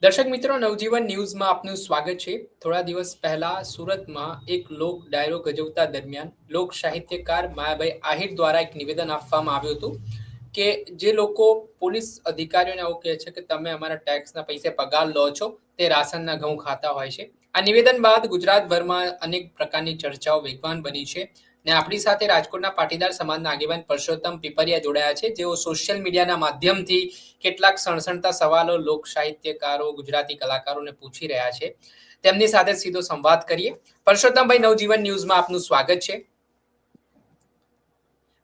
દર્શક મિત્રો, નવજીવન ન્યૂઝમાં આપનું સ્વાગત છે. થોડા દિવસ પહેલા સુરતમાં એક લોક ડાયરો ગજવતા દરમિયાન લોક સાહિત્યકાર માયાભાઈ આહિર દ્વારા એક નિવેદન આપવામાં આવ્યું હતું કે જે લોકો પોલીસ અધિકારીઓને આવું કહે છે કે તમે અમારા ટેક્સના પૈસે પગાર લો છો, તે રાશનના ઘઉં ખાતા હોય છે. આ નિવેદન બાદ ગુજરાતભરમાં અનેક પ્રકારની ચર્ચાઓ વેગવાન બની છે. ને આપણી સાથે રાજકોટના પાટીદાર સમાજના આગેવાન પરસોત્તમ પીપરિયા જોડાયા છે, જેઓ સોશિયલ મીડિયાના માધ્યમથી કેટલાક સણસણતા સવાલો લોક સાહિત્યકારો, ગુજરાતી કલાકારોને પૂછી રહ્યા છે. તેમની સાથે સીધો સંવાદ કરીએ. પરસોત્તમભાઈ, નવજીવન ન્યૂઝમાં આપનું સ્વાગત છે.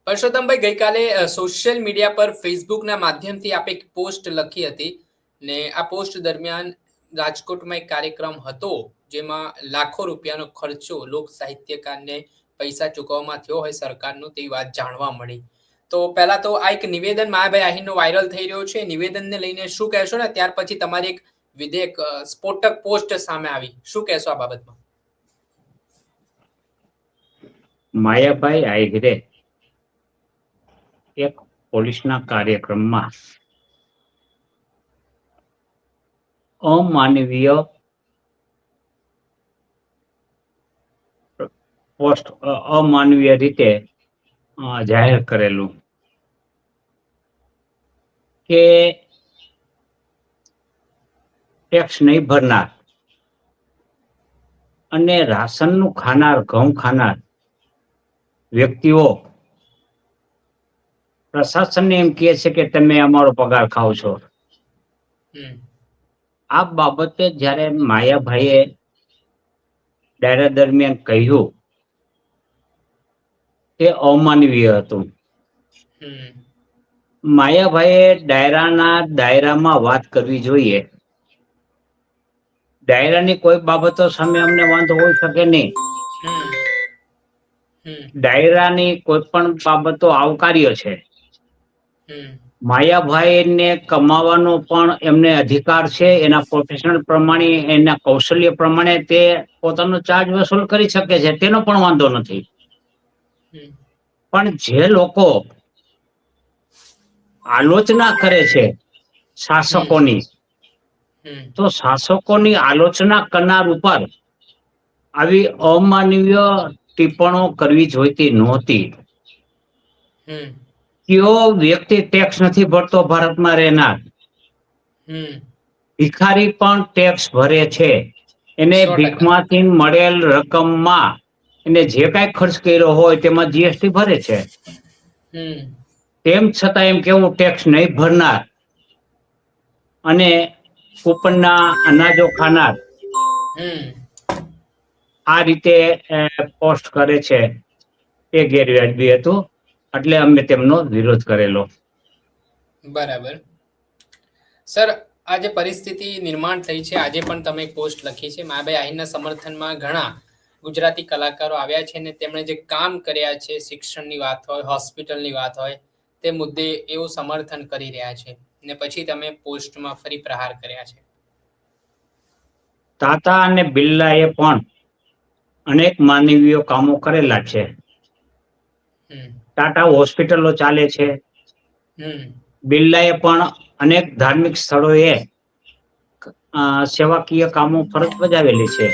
પરસોત્તમભાઈ, ગઈકાલે સોશિયલ મીડિયા પર ફેસબુકના માધ્યમથી આપે એક પોસ્ટ લખી હતી ને આ પોસ્ટ દરમિયાન રાજકોટમાં એક કાર્યક્રમ હતો જેમાં લાખો રૂપિયાનો ખર્ચો લોક સાહિત્યકારને પૈસા ચૂકવવામાં થયો હોય સરકારનો, તેવી વાત જાણવા મળી. તો પહેલા તો આ એક નિવેદન માયાભાઈ આહિરનો વાયરલ થઈ રહ્યો છે. નિવેદનને લઈને શું કહેશો ને ત્યાર પછી તમારી એક વિધેયક સ્ફોટક પોસ્ટ સામે આવી, શું કહેશો આ બાબતમાં? માયાભાઈ આહિરે એક પોલીસના કાર્યક્રમમાં અમાનવીય પોસ્ટ અમાનવીય રીતે જાહેર કરેલું કે ટેક્સ નહીં ભરનાર અને રાશનનું ખાનાર, ઘઉં ખાનાર વ્યક્તિઓ પ્રશાસનને એમ કહે છે કે તમે અમારો પગાર ખાવ છો. આ બાબતે જ્યારે માયાભાઈએ ડાયરા દરમિયાન કહ્યું તે અમાનવીય હતું. માયાભાઈએ ડાયરાના દાયરામાં વાત કરવી જોઈએ. ડાયરાની કોઈ બાબતો સામે અમને વાંધો હોઈ શકે નહીં. ડાયરાની કોઈ પણ બાબતો આવકાર્ય છે. માયાભાઈને કમાવાનો પણ એમને અધિકાર છે. એના પ્રોફેશનલ પ્રમાણે, એના કૌશલ્ય પ્રમાણે તે પોતાનો ચાર્જ વસૂલ કરી શકે છે, તેનો પણ વાંધો નથી. પણ જે લોકો આલોચના કરે છે શાસકોની, તો શાસકોની આલોચના કરનાર ઉપર આવી અમાનવીય ટિપ્પણો કરવી જોઈતી નહોતી. કયો વ્યક્તિ ટેક્સ નથી ભરતો ભારતમાં રહેનાર? ભિખારી પણ ટેક્સ ભરે છે. એને ભીખમાંથી મળેલ રકમમાં એને જે કાંઈ ખર્ચ કર્યો હોય તેમાં જીએસટી ભરે છે. તેમ છતાં એમ કેવું ટેક્સ નહીં ભરનાર અને કૂપનના અનાજો ખાનાર આ રીતે પોસ્ટ કરે છે, એ ગેરવ્યાજબી હતું. એટલે અમે તેમનો વિરોધ કરેલો. બરાબર. સર, આ જે પરિસ્થિતિ નિર્માણ થઈ છે, આજે પણ તમે એક પોસ્ટ લખી છે. માયાભાઈ આહિરના સમર્થનમાં ઘણા ગુજરાતી કલાકારો આવ્યા છે ને તેમણે જે કામ કર્યા છે, શિક્ષણની વાત હોય, હોસ્પિટલની વાત હોય, તે મુદ્દે એવું સમર્થન કરી રહ્યા છે ને પછી તમે પોસ્ટમાં ફરી પ્રહાર કર્યા છે. તાતા અને બિરલાએ પણ અનેક માનવીય કામો કરેલા છે. ટાટા હોસ્પિટલો ચાલે છે. બિરલાએ પણ અનેક ધાર્મિક સ્થળોએ સેવાકીય કામો ફરજ બજાવેલી છે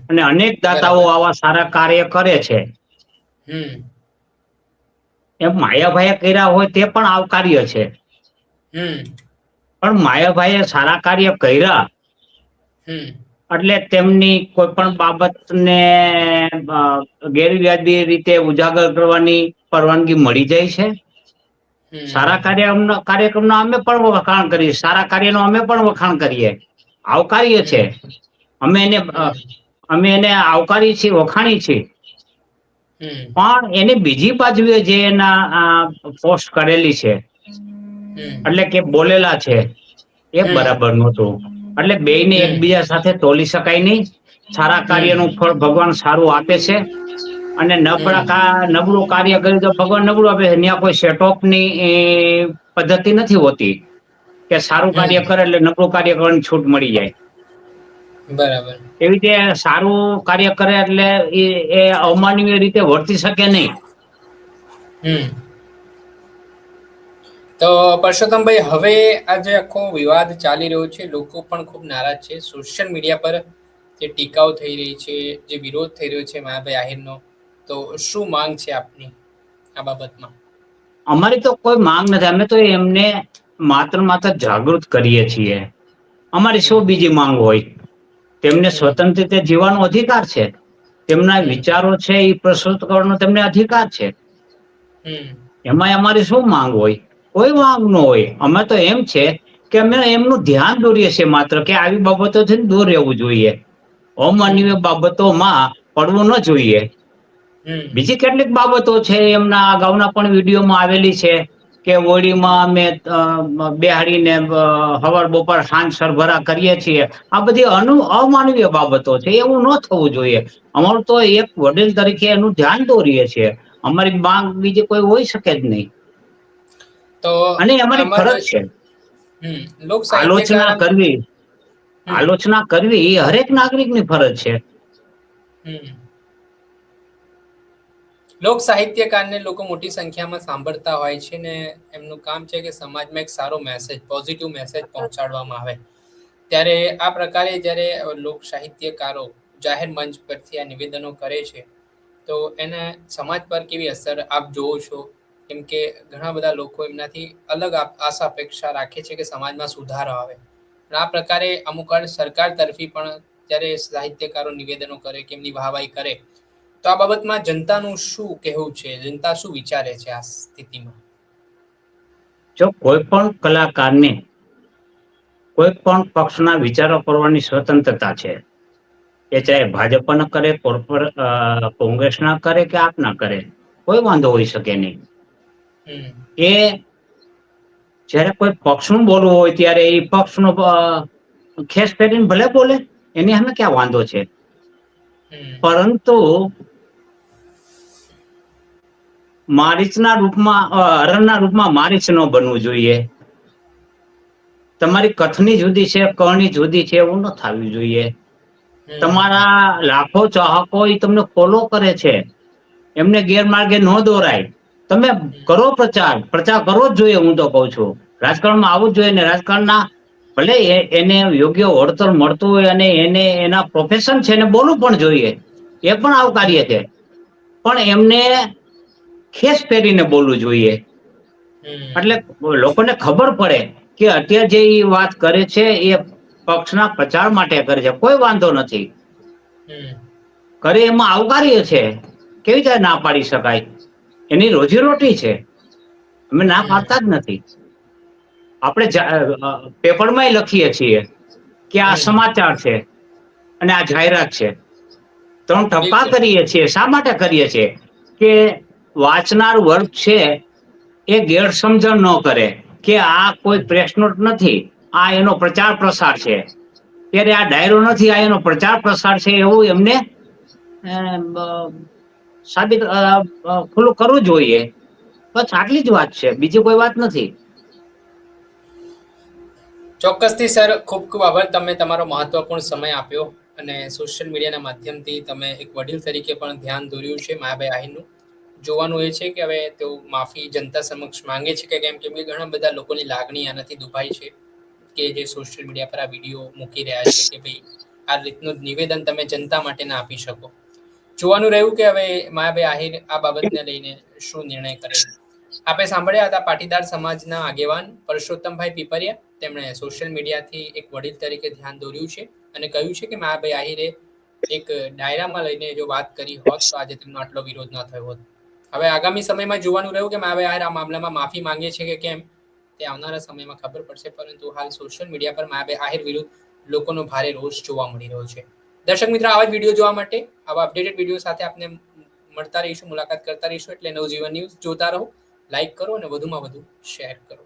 અને અનેક દાતાઓ આવા સારા કાર્ય કરે છે. એમ માયાભાઈએ કર્યા હોય તે પણ આવકાર્ય છે. પણ માયાભાઈએ સારા કાર્ય કર્યા એટલે તેમની કોઈ પણ બાબતને ગેરવ્યાજબી રીતે ઉજાગર કરવાની પરવાનગી મળી જાય છે. સારા કાર્યક્રમનો અમે પણ વખાણ કરીએ, સારા કાર્યનો અમે પણ વખાણ કરીએ. આવકારીએ છે, અમે એને આવકારી છીએ, વખાણી છીએ. પણ એની બીજી બાજુએ જે એના પોસ્ટ કરેલી છે એટલે કે બોલેલા છે એ બરાબર નહોતું. એટલે બેયને એકબીજા સાથે તોલી શકાય નહીં. સારા કાર્યનું ફળ ભગવાન સારું આપે છે અને નબળું કાર્ય કર્યું તો ભગવાન નબળું આપે છે. ત્યાં કોઈ સેટ ઓફની પદ્ધતિ નથી હોતી કે સારું કાર્ય કરે એટલે નબળું કાર્ય કરવાની છૂટ મળી જાય. બરાબર. એવી રીતે સારું કાર્ય કરે એટલે એ અમાનવીય રીતે વર્તી શકે નહીં. તો પરસોત્તમભાઈ, હવે આ જે આખો વિવાદ ચાલી રહ્યો છે, લોકો પણ ખૂબ નારાજ છે. સોશિયલ મીડિયા પર જે ટીકાઓ થઈ રહી છે, જે વિરોધ થઈ રહ્યો છે માયાભાઈ આહિરનો, તો શું માંગ છે આપની આ બાબતમાં? અમારી તો કોઈ માંગ નથી. અમે તો એમને માત્ર જાગૃત કરીએ છીએ. અમારી શું બીજી માંગ હોય? તેમને સ્વતંત્ર રીતે જીવવાનો અધિકાર છે. તેમના વિચારો છે એ પ્રસ્તુત કરવાનો તેમને અધિકાર છે. એમાં અમારી શું માંગ હોય? કોઈ માંગ ન હોય. અમે તો એમ છે કે અમે એમનું ધ્યાન દોરીએ છીએ માત્ર, કે આવી બાબતોથી દૂર રહેવું જોઈએ, અમાનવીય બાબતોમાં પડવું ન જોઈએ. બીજી કેટલીક બાબતો છે, એમના અગાઉના પણ વિડીયોમાં આવેલી છે કે હોળીમાં અમે બેહાડીને હવાર બપોર સાંજ સરભરા કરીએ છીએ. આ બધી અમાનવીય બાબતો છે. એવું ન થવું જોઈએ. અમારું તો એક વડીલ તરીકે એનું ધ્યાન દોરીએ છીએ. અમારી માંગ બીજી કોઈ હોઈ શકે જ નહીં. તો અને અમારી આમાં ફરજ છે લોક સાહિત્યકાર આલોચના કરવી એ હરેક નાગરિકની ફરજ છે. લોક સાહિત્યકારને લોકો મોટી સંખ્યામાં સાંભળતા હોય છે ને એમનું કામ છે કે સમાજમાં એક સારો મેસેજ, પોઝિટિવ મેસેજ પહોંચાડવામાં આવે. ત્યારે આ પ્રકારે જ્યારે લોક સાહિત્યકારો જાહેર મંચ પરથી આ નિવેદનો કરે છે, તો એને સમાજ પર કેવી અસર આપ જોવો છો? કેમ કે ઘણા બધા લોકો એમનાથી અલગ આશા અપેક્ષા રાખે છે કે સમાજમાં સુધારો આવે. પણ આ પ્રકારે અમુક વાર સરકાર તરફી પણ જ્યારે સાહિત્યકારો નિવેદનો કરે કે એમની વાહવાહી કરે, તો આ બાબતમાં જનતાનું શું કહેવું છે? જનતા શું વિચારે છે આ સ્થિતિમાં? જો કોઈ પણ કલાકારને કોઈ પણ પક્ષના વિચારો કરવાની સ્વતંત્રતા છે. એ ચાહે ભાજપના કરે, કોંગ્રેસના કરે કે આપના કરે, કોઈ વાંધો હોઈ શકે નહીં. એ જ્યારે કોઈ પક્ષનું બોલવું હોય ત્યારે એ પક્ષનો ખેસ પહેરીને ભલે બોલે, એની સામે ક્યાં વાંધો છે? પરંતુ હરણના રૂપમાં મારીચ ન બનવું જોઈએ. તમારી કથની જુદી છે, કરણી જુદી છે, એવું ન થવું જોઈએ. તમારા લાખો ચાહકો એ તમને ફોલો કરે છે, એમને ગેરમાર્ગે ન દોરાય. તમે કરો પ્રચાર કરવો જ જોઈએ. હું તો કઉ છું રાજકારણમાં આવવું જ જોઈએ ને. રાજકારણના ભલે એને યોગ્ય વળતર મળતું હોય અને એને એના પ્રોફેશન છે એને બોલવું પણ જોઈએ, એ પણ આવકાર્ય છે. પણ એમને ખેસ પહેરીને બોલવું જોઈએ, એટલે લોકોને ખબર પડે કે અત્યારે જે વાત કરે છે એ પક્ષના પ્રચાર માટે કરે છે. કોઈ વાંધો નથી, કરે એમાં આવકાર્ય છે. કેવી રીતે ના પાડી શકાય? એની રોજીરોટી છે, અમે ના પાડતા જ નથી. આપણે પેપરમાં લખીએ છીએ કે આ સમાચાર છે અને આ જાહેરાત છે. 3 ટપ્પા કરીએ છીએ. શા માટે કરીએ છીએ? કે વાંચનાર વર્ગ છે એ ગેરસમજણ ન કરે કે આ કોઈ પ્રેસ નોટ નથી, આ એનો પ્રચાર પ્રસાર છે. ત્યારે આ ડાયરો નથી, આ એનો પ્રચાર પ્રસાર છે, એવું એમને સાબિત ખુલ્લું કરવું જોઈએ. બસ આટલી જ વાત છે, બીજી કોઈ વાત નથી. ચોક્કસથી સર, ખૂબ ખૂબ આભાર. તમે તમારો મહત્વપૂર્ણ સમય આપ્યો અને સોશિયલ મીડિયાના માધ્યમથી તમે એક વડીલ તરીકે પણ ધ્યાન દોર્યું છે માયાભાઈ આહિરનું. જોવાનું એ છે કે હવે તેઓ માફી જનતા સમક્ષ માંગે છે કે કેમ, કે ઘણા બધા લોકોની લાગણી આનાથી દુભાઈ છે કે જે સોશિયલ મીડિયા પર આ વિડીયો મૂકી રહ્યા છે કે ભાઈ આ રીતનું નિવેદન તમે જનતા માટે ના આપી શકો. જોવાનું રહ્યું કે હવે માયાભાઈ આહિર આ બાબતને લઈને શું નિર્ણય કરે. આપણે સાંભળ્યા હતા પાટીદાર સમાજના આગેવાન પરસોત્તમભાઈ પીપરિયા. તેમણે સોશિયલ મીડિયાથી એક વડીલ તરીકે ધ્યાન દોર્યું છે અને કહ્યું છે કે માયાભાઈ આહિરે એક ડાયરામાં લઈને જો વાત કરી હોત તો આજે તેમનો આટલો વિરોધ ન થયો હોત. હવે આગામી સમયમાં જોવાનું રહ્યું કે માયાભાઈ આહિર આ મામલામાં માફી માંગે છે કે કેમ, તે આવનારા સમયમાં ખબર પડશે. પરંતુ હાલ સોશિયલ મીડિયા પર માયાભાઈ આહિર વિરુદ્ધ લોકોનો ભારે રોષ જોવા મળી રહ્યો છે. દર્શક મિત્રો, આવા જ વિડીયો જોવા માટે, આવા અપડેટેડ વિડીયો સાથે આપને મળતા રહીશું, મુલાકાત કરતા રહીશું. એટલે નવજીવન ન્યૂઝ જોતા રહો, લાઈક કરો અને વધુમાં વધુ શેર કરો.